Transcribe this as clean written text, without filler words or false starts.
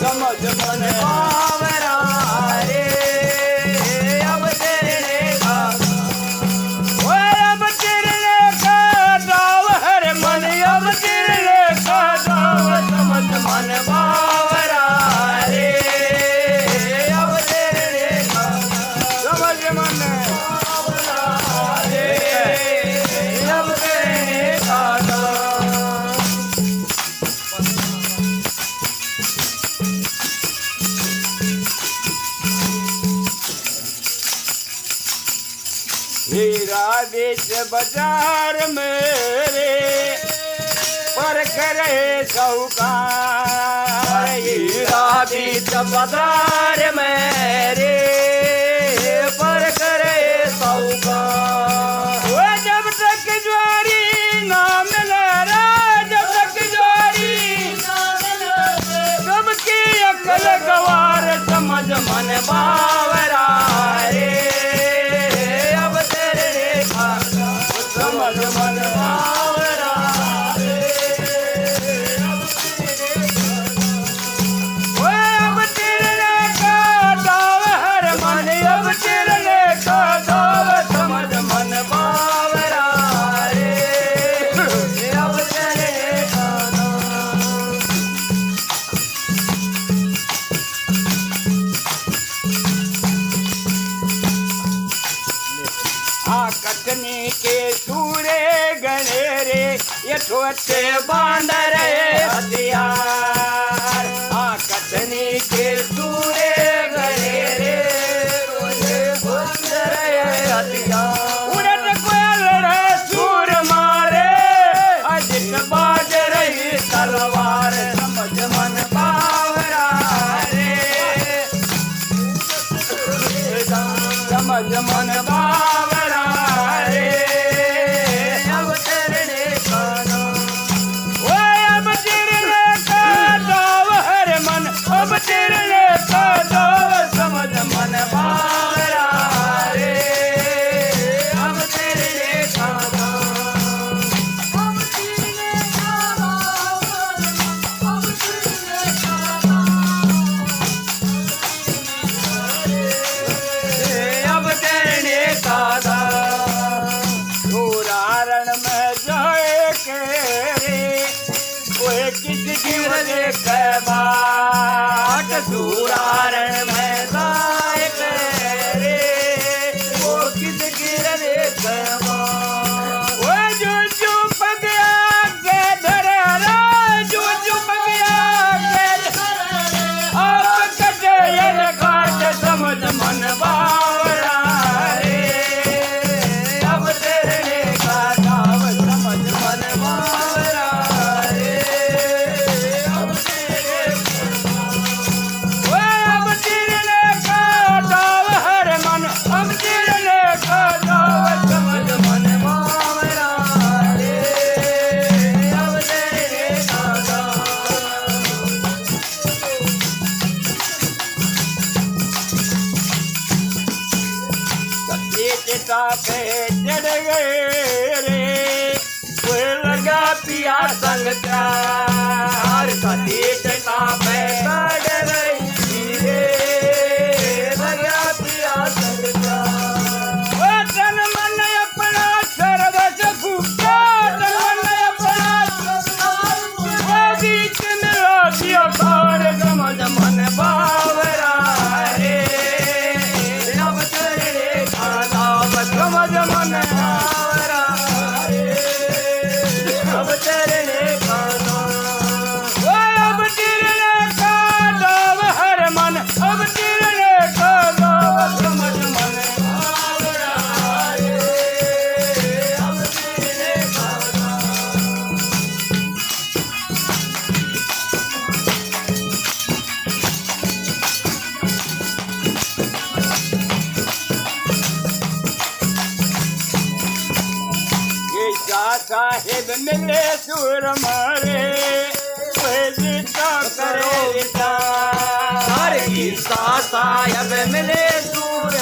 समझ मन बावरा रे अब तेरे लेखा अब तेरे लेखा दाव हर मन अब तेरे लेखा दाव समझ मन बावरा रे अब तेरे लेखा समझ मन बावरा रे अब तेरे लेखा हीरा बीच बाजार मेरे पर करे सौकार हीरा बीच बाजार मेरे पर करे सौकार वो जब तक ज्वारी ना मिले रे जब तक ज्वारी ना मिले सबकी अकल गवार समझ मन बावरा रे समझ मन बावरा रे अब तेरे लेखा दाव हर मन अब तेरे लेखा दाव समझ मन बावरा रे अब तेरे लेखा कटनी के सूरे गणे रे ये छोटे बांदर हथियार कटनी के सूरे गणे रे बांदर हथियार उड़द कोयल रे सूर मारे अजित बाज रही तलवार समझ मन बावरा रे समझ मन बावरा रे अब तेरे लेखा वो अब तेरे लेखा दाव हर मन अब तेरे लेखा दाव समझ मन बावरा रे अब तेरे लेखा अब तेरे लेखा अब तेरे लेखा अब तेरे लेखा रण में जाए के रे कोई किस गिर देखे बाट रण में जाए के रे वो किस गिर देखे वो जो चुप गया के धरे रे जो चुप गया के धरे आप कटे ये काट समझ मन बावरा रे अब तेरे लेखा दाव समझ मन बावरा रे अब तेरे अब तेरे लेखा दाव हर मन अब तेरे लेखा दाव समझ मन बावरा रे अब तेरे लेखा चिता पे चढ़ गए रे कोई लगा पिया संग प्यार कभी चिता पे चढ़ गई रे लगा पिया संग प्यार तन मन अपना सर्वस फूका तन मन अपना बीच में रोटियों खार समझ मन बावरा रे अब तेरे लेखा समझ मन बावरा रे अब तेरे लेखा अब तेरे लेखा दाव हर मन अब तेरे लेखा दाव समझ मन बावरा रे अब तेरे लेखा साहेब मिले सुर मारे गीता करे विचार गीता साहेब मिले सुर